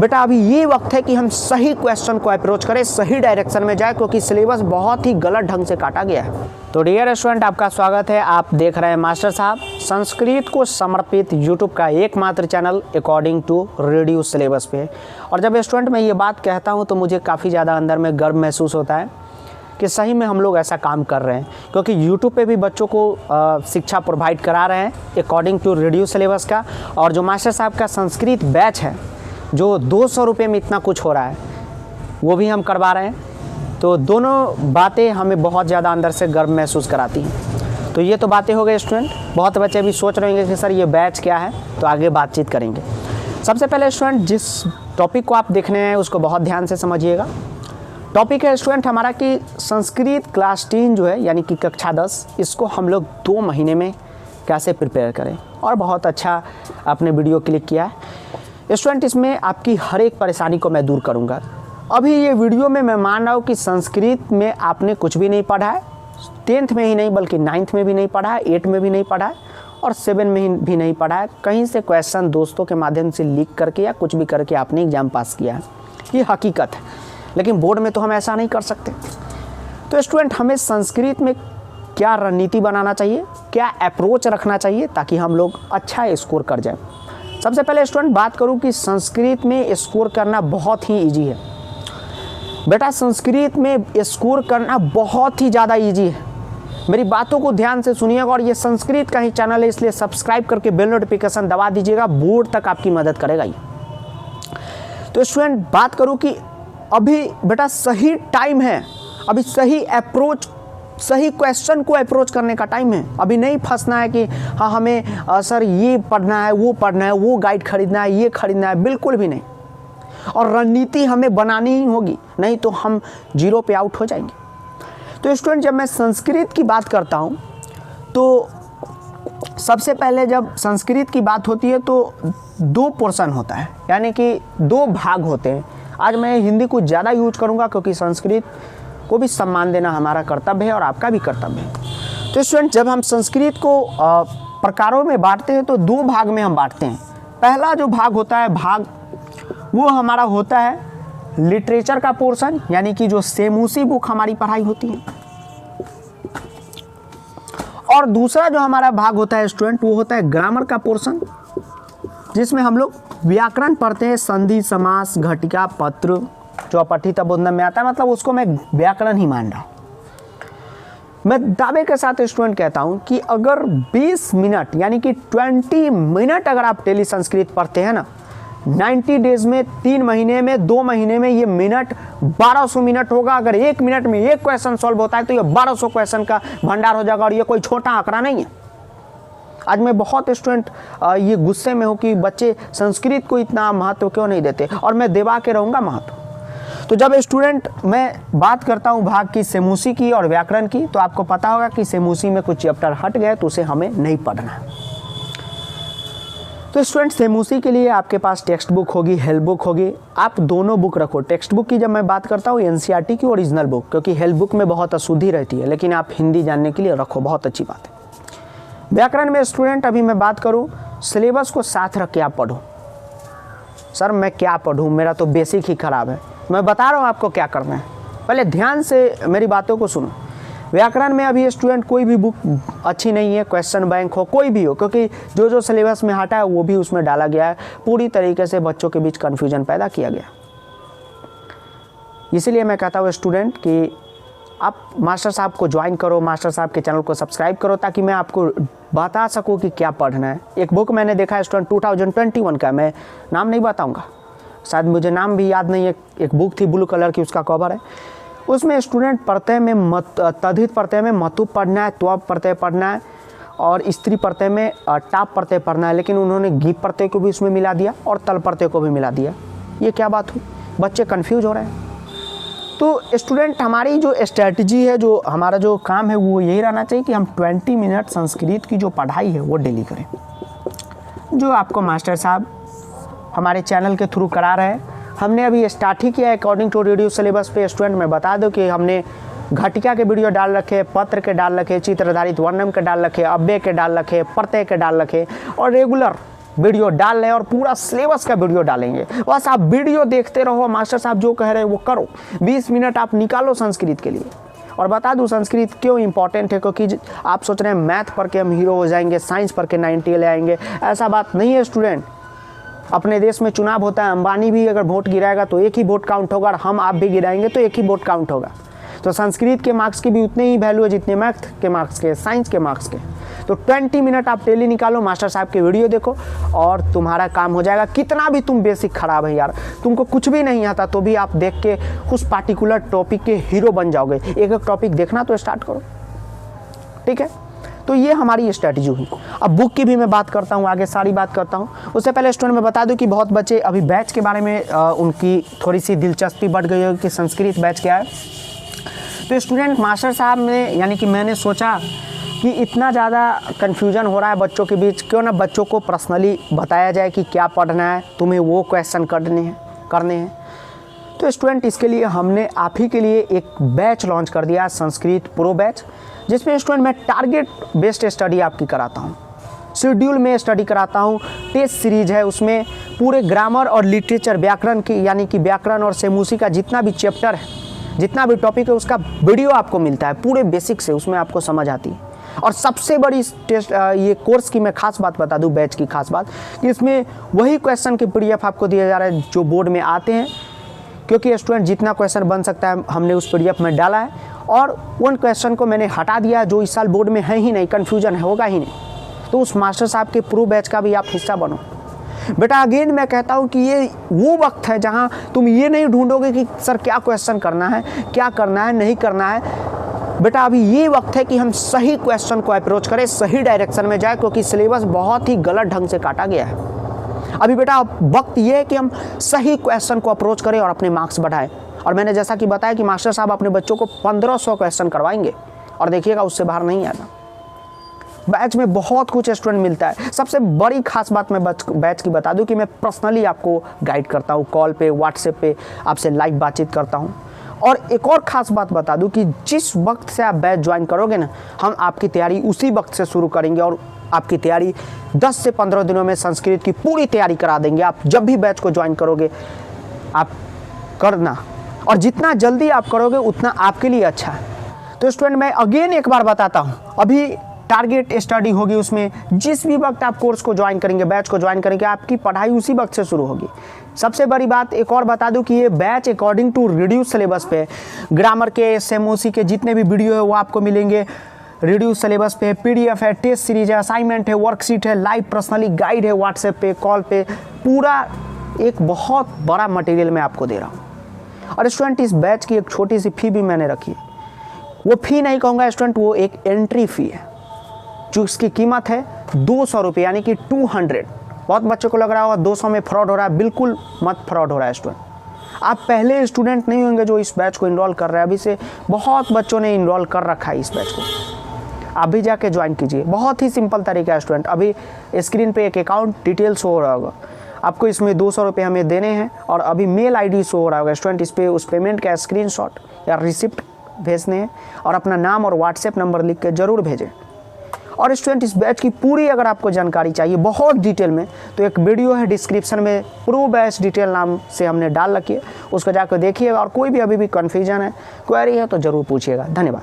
बेटा अभी ये वक्त है कि हम सही क्वेश्चन को अप्रोच करें, सही डायरेक्शन में जाए, क्योंकि सिलेबस बहुत ही गलत ढंग से काटा गया है। तो डियर स्टूडेंट, आपका स्वागत है। आप देख रहे हैं मास्टर साहब संस्कृत को समर्पित यूट्यूब का एकमात्र channel according to reduce syllabus पे। और जब स्टूडेंट मैं ये बात कहता हूँ तो मुझे काफ़ी ज़्यादा अंदर में गर्व महसूस होता है कि सही में हम लोग ऐसा काम कर रहे हैं, क्योंकि यूट्यूब पे भी बच्चों को शिक्षा प्रोवाइड करा रहे हैं अकॉर्डिंग टू रिड्यूस सिलेबस का। और जो मास्टर साहब का संस्कृत बैच है जो 200 रुपये में इतना कुछ हो रहा है, वो भी हम करवा रहे हैं। तो दोनों बातें हमें बहुत ज़्यादा अंदर से गर्व महसूस कराती हैं। तो ये तो बातें हो गई स्टूडेंट। बहुत बच्चे भी सोच रहे होंगे कि सर ये बैच क्या है, तो आगे बातचीत करेंगे। सबसे पहले स्टूडेंट जिस टॉपिक को आप देखने हैं उसको बहुत ध्यान से समझिएगा। टॉपिक है स्टूडेंट हमारा कि संस्कृत क्लास 3 जो है यानी कि कक्षा 10, इसको हम लोग 2 महीने में कैसे प्रिपेयर करें। और बहुत अच्छा आपने वीडियो क्लिक किया है स्टूडेंट। इसमें आपकी हर एक परेशानी को मैं दूर करूंगा। अभी ये वीडियो में मैं मान रहा हूँ कि संस्कृत में आपने कुछ भी नहीं पढ़ा है, 10th में ही नहीं बल्कि 9th में भी नहीं पढ़ा है, 8 में भी नहीं पढ़ा है और 7 में भी नहीं पढ़ा है। कहीं से क्वेश्चन दोस्तों के माध्यम से लीक करके या कुछ भी करके आपने एग्जाम पास किया है, ये हकीकत है। लेकिन बोर्ड में तो हम ऐसा नहीं कर सकते। तो स्टूडेंट हमें संस्कृत में क्या रणनीति बनाना चाहिए, क्या अप्रोच रखना चाहिए ताकि हम लोग अच्छा स्कोर कर जाए। सबसे पहले स्टूडेंट बात करूं कि संस्कृत में स्कोर करना बहुत ही इजी है। बेटा संस्कृत में स्कोर करना बहुत ही ज़्यादा इजी है। मेरी बातों को ध्यान से सुनिएगा। और ये संस्कृत का ही चैनल है, इसलिए सब्सक्राइब करके बेल नोटिफिकेशन दबा दीजिएगा, बोर्ड तक आपकी मदद करेगा ये। तो स्टूडेंट बात करूं कि अभी बेटा सही टाइम है, अभी सही अप्रोच, सही क्वेश्चन को अप्रोच करने का टाइम है। अभी नहीं फंसना है कि हाँ हमें सर ये पढ़ना है, वो पढ़ना है, वो गाइड खरीदना है, ये खरीदना है, बिल्कुल भी नहीं। और रणनीति हमें बनानी ही होगी, नहीं तो हम 0 पे आउट हो जाएंगे। तो स्टूडेंट जब मैं संस्कृत की बात करता हूँ तो सबसे पहले जब संस्कृत की बात होती है तो 2 पोर्शन होता है, यानी कि 2 भाग होते हैं। आज मैं हिंदी कुछ ज़्यादा यूज करूँगा क्योंकि संस्कृत को भी सम्मान देना हमारा कर्तव्य है और आपका भी कर्तव्य है। तो स्टूडेंट जब हम संस्कृत को प्रकारों में बांटते हैं तो 2 भाग में हम बांटते हैं। पहला जो भाग होता है वो हमारा होता है लिटरेचर का पोर्शन, यानी कि जो सेमूसी बुक हमारी पढ़ाई होती है। और दूसरा जो हमारा भाग होता है स्टूडेंट वो होता है ग्रामर का पोर्शन, जिसमें हम लोग व्याकरण पढ़ते हैं, संधि, समास, घटिका, पत्र, जो अपठित बोधन में आता है, मतलब उसको मैं व्याकरण ही मान रहा हूँ। मैं दावे के साथ स्टूडेंट कहता हूँ कि अगर 20 मिनट यानी कि 20 मिनट अगर आप डेली संस्कृत पढ़ते हैं ना, 90 डेज में, 3 महीने में, 2 महीने में ये मिनट 1200 मिनट होगा। अगर 1 मिनट में 1 क्वेश्चन सॉल्व होता है तो ये 1200 क्वेश्चन का भंडार हो जाएगा। और ये कोई छोटा आंकड़ा नहीं है। आज मैं बहुत स्टूडेंट ये गुस्से में हूँ कि बच्चे संस्कृत को इतना महत्व क्यों नहीं देते, और मैं देवा के रहूँगा महत्व। तो जब स्टूडेंट मैं बात करता हूँ भाग की सेमूसी की और व्याकरण की, तो आपको पता होगा कि सेमूसी में कुछ चैप्टर हट गए तो उसे हमें नहीं पढ़ना। तो स्टूडेंट सेमूसी के लिए आपके पास टेक्स्ट बुक होगी, हेल्प बुक होगी। आप दोनों बुक रखो। टेक्स्ट बुक की जब मैं बात करता हूँ एनसीईआरटी की ओरिजिनल बुक, क्योंकि हेल्प बुक में बहुत अशुद्धि रहती है, लेकिन आप हिंदी जानने के लिए रखो, बहुत अच्छी बात है। व्याकरण में स्टूडेंट अभी मैं बात करूँ, सिलेबस को साथ रख के आप पढ़ो। सर मैं क्या पढ़ूँ, मेरा तो बेसिक ही खराब है। मैं बता रहा हूँ आपको क्या करना है, पहले ध्यान से मेरी बातों को सुनो। व्याकरण में अभी स्टूडेंट कोई भी बुक अच्छी नहीं है, क्वेश्चन बैंक हो, कोई भी हो, क्योंकि जो सिलेबस में हटा है वो भी उसमें डाला गया है। पूरी तरीके से बच्चों के बीच कन्फ्यूजन पैदा किया गया। इसीलिए मैं कहता हूँ स्टूडेंट कि आप मास्टर साहब को ज्वाइन करो, मास्टर साहब के चैनल को सब्सक्राइब करो, ताकि मैं आपको बता सकूँ कि क्या पढ़ना है। एक बुक मैंने देखा है स्टूडेंट 2021 का, मैं नाम नहीं बताऊँगा, शायद मुझे नाम भी याद नहीं है। एक बुक थी ब्लू कलर की, उसका कवर है। उसमें स्टूडेंट प्रत्यय में तद्धित प्रत्यय में मतु पढ़ना है, त्व प्रत्यय पढ़ना है और स्त्री प्रत्यय में टाप प्रत्यय पढ़ना है। लेकिन उन्होंने गीप प्रत्यय को भी उसमें मिला दिया और तल प्रत्यय को भी मिला दिया। ये क्या बात हुई, बच्चे कन्फ्यूज हो रहे हैं। तो स्टूडेंट हमारी जो स्ट्रैटेजी है, जो हमारा जो काम है, वो यही रहना चाहिए कि हम 20 मिनट संस्कृत की जो पढ़ाई है वो डेली करें, जो आपको मास्टर साहब हमारे चैनल के थ्रू करा रहे हैं। हमने अभी स्टार्ट ही किया अकॉर्डिंग टू रिड्यूस सिलेबस पे। स्टूडेंट मैं बता दूं कि हमने घटिका के वीडियो डाल रखे, पत्र के डाल रखे, चित्रधारित वर्णम के डाल रखे, अव्यय के डाल रखे, प्रत्यय के डाल रखे, और रेगुलर वीडियो डाल रहे हैं और पूरा सिलेबस का वीडियो डालेंगे। बस आप वीडियो देखते रहो, मास्टर साहब जो कह रहे हैं वो करो। 20 मिनट आप निकालो संस्कृत के लिए। और बता दूं संस्कृत क्यों इंपॉर्टेंट है, क्योंकि आप सोच रहे हैं मैथ पढ़ के हम हीरो हो जाएंगे, साइंस पढ़ के 90 ले आएंगे, ऐसा बात नहीं है स्टूडेंट। अपने देश में चुनाव होता है, अंबानी भी अगर वोट गिराएगा तो एक ही वोट काउंट होगा, और हम आप भी गिराएंगे तो एक ही वोट काउंट होगा। तो संस्कृत के मार्क्स की भी उतने ही वैल्यू है जितने मैथ के मार्क्स के, साइंस के मार्क्स के। तो 20 मिनट आप डेली निकालो, मास्टर साहब के वीडियो देखो और तुम्हारा काम हो जाएगा। कितना भी तुम बेसिक खराब है यार, तुमको कुछ भी नहीं आता तो भी आप देख के उस पार्टिकुलर टॉपिक के हीरो बन जाओगे। एक एक टॉपिक देखना तो स्टार्ट करो, ठीक है। तो ये हमारी स्ट्रैटेजी हुई। अब बुक की भी मैं बात करता हूँ, आगे सारी बात करता हूँ। उससे पहले स्टूडेंट मैं बता दूँ कि बहुत बच्चे अभी बैच के बारे में उनकी थोड़ी सी दिलचस्पी बढ़ गई है कि संस्कृत बैच क्या है। तो स्टूडेंट मास्टर साहब ने यानी कि मैंने सोचा कि इतना ज़्यादा कन्फ्यूजन हो रहा है बच्चों के बीच, क्यों ना बच्चों को पर्सनली बताया जाए कि क्या पढ़ना है, तुम्हें वो क्वेश्चन करने हैं। तो स्टूडेंट इसके लिए हमने आप ही के लिए एक बैच लॉन्च कर दिया, संस्कृत प्रो बैच, जिसमें स्टूडेंट मैं टारगेट बेस्ड स्टडी आपकी कराता हूँ, शेड्यूल में स्टडी कराता हूँ। टेस्ट सीरीज है, उसमें पूरे ग्रामर और लिटरेचर, व्याकरण की यानी कि व्याकरण और सेमूसी का जितना भी चैप्टर है, जितना भी टॉपिक है, उसका वीडियो आपको मिलता है पूरे बेसिक से, उसमें आपको समझ आती है। और सबसे बड़ी टेस्ट ये कोर्स की मैं खास बात बता दूं, बैच की खास बात कि इसमें वही क्वेश्चन के PDF आपको दिया जा रहा है जो बोर्ड में आते हैं, क्योंकि स्टूडेंट जितना क्वेश्चन बन सकता है हमने उस PDF में डाला है, और उन क्वेश्चन को मैंने हटा दिया जो इस साल बोर्ड में है ही नहीं, कन्फ्यूजन होगा ही नहीं। तो उस मास्टर साहब के प्रो बैच का भी आप हिस्सा बनो। बेटा अगेन मैं कहता हूँ कि ये वो वक्त है जहाँ तुम ये नहीं ढूंढोगे कि सर क्या क्वेश्चन करना है, क्या करना है, नहीं करना है। बेटा अभी ये वक्त है कि हम सही क्वेश्चन को अप्रोच करें, सही डायरेक्शन में जाए, क्योंकि सिलेबस बहुत ही गलत ढंग से काटा गया है। अभी बेटा वक्त ये है कि हम सही क्वेश्चन को अप्रोच करें और अपने मार्क्स बढ़ाएं। और मैंने जैसा कि बताया कि मास्टर साहब अपने बच्चों को 1500 क्वेश्चन करवाएंगे और देखिएगा उससे बाहर नहीं आएगा। बैच में बहुत कुछ स्टूडेंट मिलता है। सबसे बड़ी खास बात मैं बैच की बता दूं कि मैं पर्सनली आपको गाइड करता हूं, कॉल पे, व्हाट्सएप पे आपसे लाइव बातचीत करता हूं। और एक और ख़ास बात बता दूं कि जिस वक्त से आप बैच ज्वाइन करोगे ना, हम आपकी तैयारी उसी वक्त से शुरू करेंगे और आपकी तैयारी 10 से 15 दिनों में संस्कृत की पूरी तैयारी करा देंगे। आप जब भी बैच को ज्वाइन करोगे आप करना, और जितना जल्दी आप करोगे उतना आपके लिए अच्छा है। तो स्टूडेंट मैं अगेन एक बार बताता हूँ, अभी टारगेट स्टडी होगी, उसमें जिस भी वक्त आप कोर्स को ज्वाइन करेंगे, बैच को ज्वाइन करेंगे, आपकी पढ़ाई उसी वक्त से शुरू होगी। सबसे बड़ी बात एक और बता दूं कि ये batch according to reduce syllabus पे, ग्रामर के, सेमोसी के जितने भी वीडियो है वो आपको मिलेंगे रिड्यूस सिलेबस पे। PDF है, टेस्ट सीरीज है, असाइनमेंट है, वर्कशीट है, लाइव पर्सनली गाइड है, व्हाट्सएप पे, कॉल पे, पूरा एक बहुत बड़ा मटेरियल मैं आपको दे रहा हूँ। और स्टूडेंट इस बैच की एक छोटी सी फी भी मैंने रखी है। वो फी नहीं कहूँगा स्टूडेंट, वो एक एंट्री फ़ी है जो इसकी कीमत है 200 रुपये, यानी कि 200। बहुत बच्चों को लग रहा होगा 200 में फ्रॉड हो रहा है, बिल्कुल मत फ्रॉड हो रहा है स्टूडेंट। आप पहले स्टूडेंट नहीं होंगे जो इस बैच को इनरोल कर रहे हैं, अभी से बहुत बच्चों ने इनरोल कर रखा है इस बैच को। आप भी जाके ज्वाइन कीजिए, बहुत ही सिंपल तरीका है स्टूडेंट। अभी स्क्रीन पे एक अकाउंट डिटेल शो हो रहा होगा, आपको इसमें 200 रुपये हमें देने हैं, और अभी मेल ID शो हो रहा होगा स्टूडेंट, इस पर उस पेमेंट का स्क्रीनशॉट या रिसिप्ट भेजने हैं और अपना नाम और व्हाट्सएप नंबर लिख के ज़रूर भेजें। और स्टूडेंट इस बैच की पूरी अगर आपको जानकारी चाहिए बहुत डिटेल में, तो एक वीडियो है डिस्क्रिप्शन में, प्रो बैच डिटेल नाम से हमने डाल रखी है, उसको जाकर देखिएगा। और कोई भी अभी भी कन्फ्यूजन है, क्वेरी है तो ज़रूर पूछिएगा। धन्यवाद।